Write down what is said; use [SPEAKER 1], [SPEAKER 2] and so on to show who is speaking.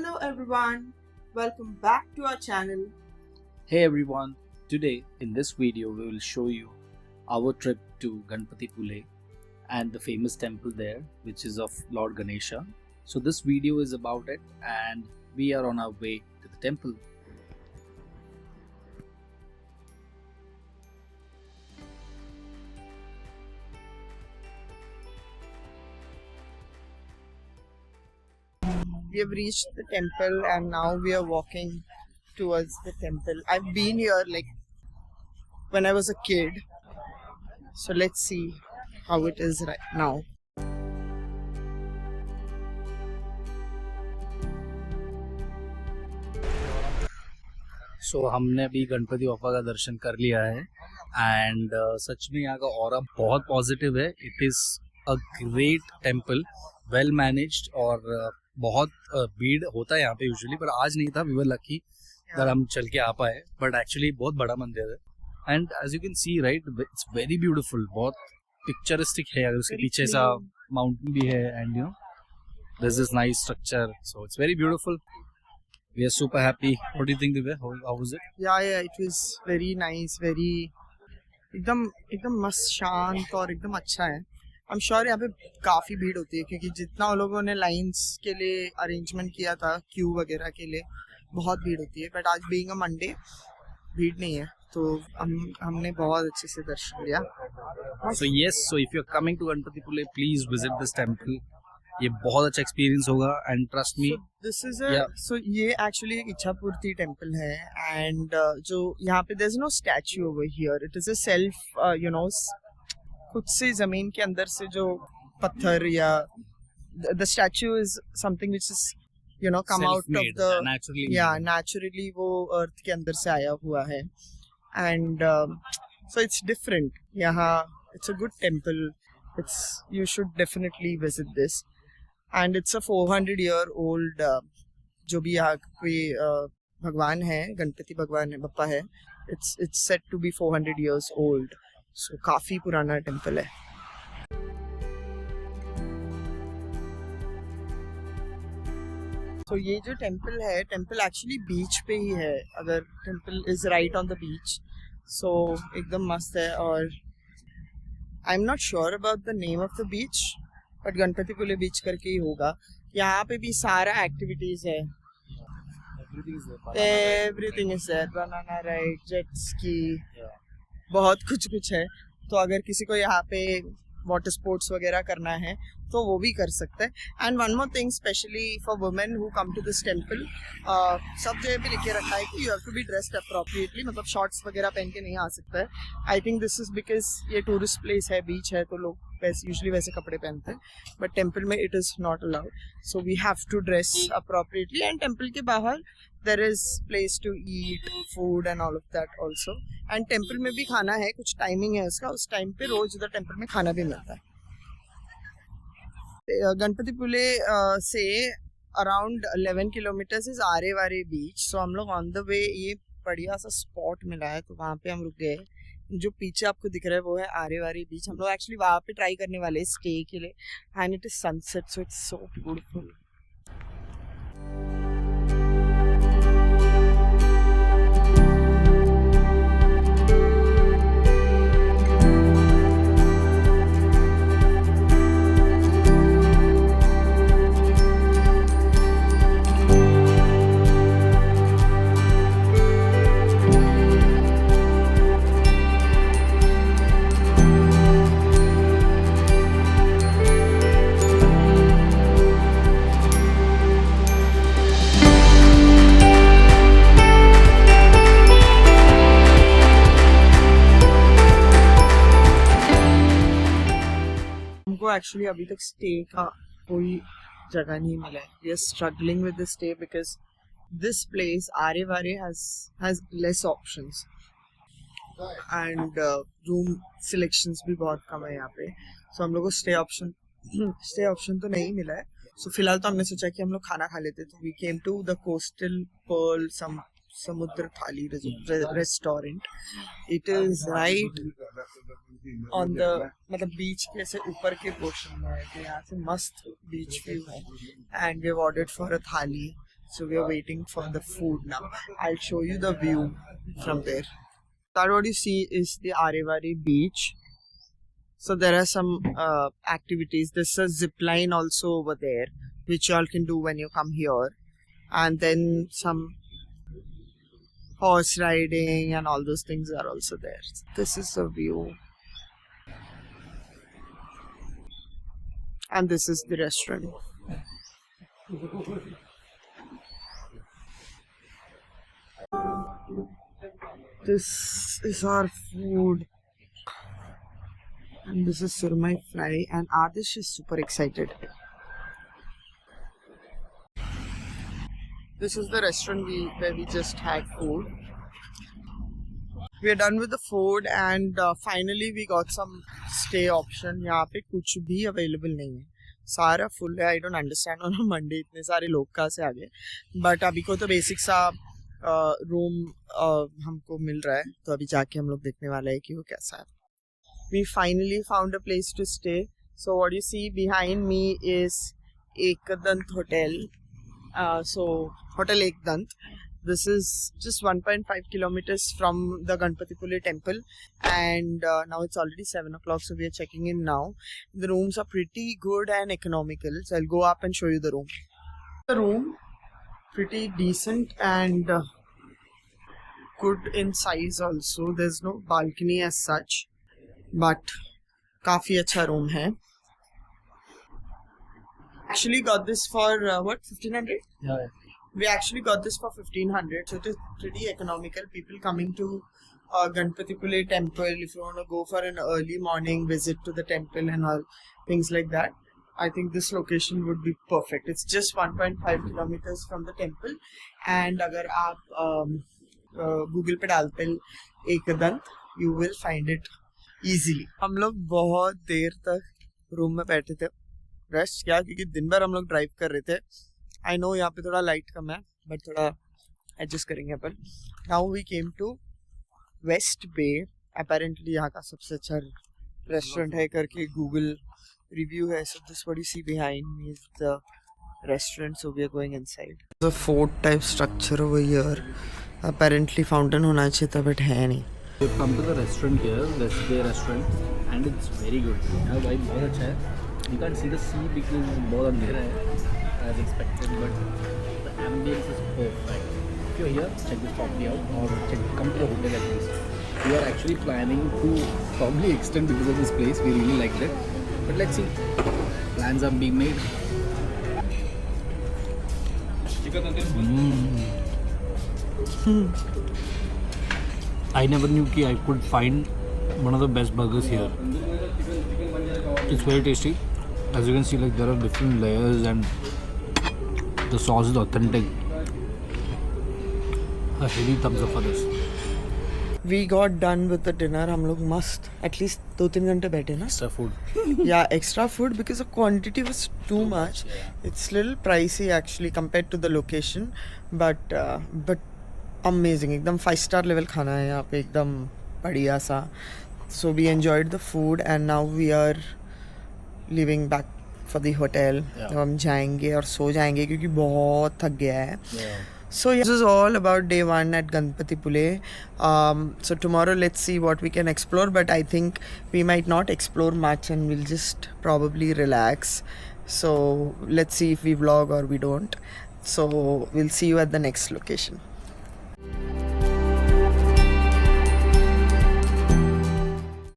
[SPEAKER 1] Hello everyone, welcome back to our channel.
[SPEAKER 2] Hey everyone, today in this video we will show you our trip to Ganpatipule and the famous temple there, which is of Lord Ganesha. So this video is about it and we are on our way to the temple.
[SPEAKER 1] We have reached the temple and now we are walking towards the temple. I've been here like when I was a kid. So let's see how it is right now.
[SPEAKER 2] So हमने अभी गणपति बापा का दर्शन कर लिया है and such में यहाँ का ऑरा बहुत पॉजिटिव है. It is a great temple, well managed और बहुत भीड़ होता है यहाँ पे यूजुअली, पर आज नहीं था. वी वर लकी दैट हम चल के आ पाए, बट एक्चुअली बहुत बड़ा मंदिर है and as you can see right, it's very beautiful, बहुत पिक्चरिस्टिक है. अगर उसके पीछे सा माउंटेन भी है and you know this is nice structure, so it's very beautiful. We are super happy. What do you think, Divya? How was it?
[SPEAKER 1] Yeah, it was very nice, very एकदम मस्त शांत और एकदम अच्छा है. आई एम श्योर यहाँ पे काफ़ी भीड़ होती है क्योंकि जितना लोगों ने लाइंस के लिए अरेंजमेंट किया था क्यू वगैरह के लिए, बहुत भीड़ होती है. बट आज बीइंग अ मंडे भीड़ नहीं है, तो हमने बहुत अच्छे से दर्शन लिया.
[SPEAKER 2] So yes, so if you're coming to Ganpatipule, please visit this temple. ये बहुत अच्छा एक्सपीरियंस होगा and trust me.
[SPEAKER 1] This is so ये एक्चुअली एक इच्छापूर्ति टेम्पल है एंड जो यहाँ पे there is no statue over here. It is a self you know खुद से जमीन के अंदर से जो पत्थर या the statue is something which is you know come out of the naturally वो अर्थ के अंदर से आया हुआ है एंड सो इट्स डिफरेंट. यहाँ it's a good temple. It's you should definitely visit this. And it's a 400-year-old जो भी यहाँ पे भगवान है, गणपति भगवान है, बप्पा है, it's set to be 400 years old. So काफ़ी पुराना टेम्पल है. तो ये जो टेम्पल है, टेम्पल एक्चुअली बीच पे ही है. अगर temple is right on the beach, so एकदम मस्त है. और I am not sure about the name of the beach, but Ganpatipule beach करके ही होगा. यहाँ पे भी सारा एक्टिविटीज है. Everything is there. Banana ride, jet ski, बहुत कुछ है. तो अगर किसी को यहाँ पे वाटर स्पोर्ट्स वगैरह करना है तो वो भी कर सकता है. And one more thing, specially for women who come to this temple, सब जगह पे लिखे रखा है कि you have to be dressed appropriately. मतलब शॉर्ट्स वगैरह पहन के नहीं आ सकता है. I think this is because ये टूरिस्ट प्लेस है, बीच है, तो लोग वैसे यूजुअली वैसे कपड़े पहनते हैं. बट टेम्पल में it is not allowed, so we have to dress appropriately. And temple के बाहर there is place to eat food and all of that also. And temple में भी खाना है, कुछ टाइमिंग है उसका. उस टाइम पे रोज उधर टेम्पल में खाना भी मिलता है. गणपतिपुले से अराउंड 11 किलोमीटर्स इज आरेवारे बीच. सो हम लोग ऑन द वे ये बढ़िया सा स्पॉट मिला है, तो वहाँ पे हम रुक गए. जो पीछे आपको दिख रहा है वो है आरेवारे बीच. हम लोग एक्चुअली वहाँ पे ट्राई करने वाले स्टे के लिए. And it is sunset, so it's so beautiful. Actually अभी तक स्टे का कोई जगह नहीं मिला है. We are struggling with the stay because this place Aare Ware has less options and room selections भी बहुत कम है यहाँ पे. सो हम लोग को स्टे ऑप्शन तो नहीं मिला है. सो फिलहाल तो हमने सोचा कि हम लोग खाना खा लेते. तो we came to the coastal pearl Samudra Thali restaurant. It is right on the मतलब बीच के से ऊपर के पोर्शन में है. तो यहाँ से मस्त बीच व्यू है. And we have ordered for a thali. So we are waiting for the food now. I'll show you the view from there. That what you see is the Arevari beach. So there are some activities. There's a zip line also over there, which you all can do when you come here. And then some horse riding and all those things are also there. This is the view. And this is the restaurant. This is our food. And this is surmai fry, and Adish is super excited. This is the restaurant where we just had food. We are done with the food and finally we got some stay option. यहाँ पे कुछ भी available नहीं है, सारा full है. I don't understand on a Monday इतने सारे लोग कहाँ से आ गए. But अभी को तो basic सा रूम हमको मिल रहा है, तो अभी जाके हम लोग देखने वाले हैं कि वो कैसा है. We finally found a place to stay. So what you see behind me is Ekdant Hotel. So Hotel Ekdant. This is just 1.5 kilometers from the Ganpatipule temple, and now it's already 7 o'clock, so we are checking in now. The rooms are pretty good and economical, so I'll go up and show you the room. The room pretty decent and good in size also. There's no balcony as such, but काफी अच्छा room है. Actually got this for what, 1500?
[SPEAKER 2] Yeah.
[SPEAKER 1] We actually got this for 1500, so it is pretty economical. People coming to Ganpatipule temple, if you want to go for an early morning visit to the temple and all things like that, I think this location would be perfect. It's just 1.5 kilometers from the temple, and अगर आप Google पे डालते हैं Ekdant, you will find it easily. हम लोग बहुत देर तक room में बैठे थे, रेस्ट किया, क्योंकि दिन भर हम लोग ड्राइव कर रहे थे. आई नो यहाँ पे थोड़ा लाइट कम है, बट थोड़ा एडजस्ट करेंगे अपन. Now we came to West Bay. Apparently यहाँ का सबसे अच्छा रेस्टोरेंट है करके गूगल रिव्यू है. So this what you see behind me is the restaurant. So we are going inside. The fort type structure over here. Apparently fountain होना चाहिए था, बट है नहीं.
[SPEAKER 2] We've come to the restaurant here, West Bay restaurant, and it's very good. यहाँ भाई बहुत अच्छा है. You can't see the sea because बहुत अंधेरा है as expected, but the ambience is perfect. If you're here, check this property out, or come to the hotel at least. We are actually planning to probably extend because of this place. We really liked it, but let's see. Plans are being made. I never knew I could find one of the best burgers here. It's very tasty. As you can see, like there are different layers and the sauce is authentic. A heavy thumbs up for this.
[SPEAKER 1] We got done with the dinner. हम लोग मस्त at least 2-3 घंटे बैठे ना.
[SPEAKER 2] Extra food.
[SPEAKER 1] Yeah, extra food because the quantity was too much. It's little pricey actually compared to the location, but amazing. एकदम 5-star level खाना है यहाँ पे, एकदम बढ़िया सा. So we enjoyed the food and now we are leaving back for the hotel. हम जाएंगे और सो जाएंगे क्योंकि बहुत थक गया है. So yeah, this is all about day 1 at Ganpatipule. So tomorrow let's see what we can explore, but I think we might not explore much and we'll just probably relax. So let's see if we vlog or we don't. So we'll see you at the next location.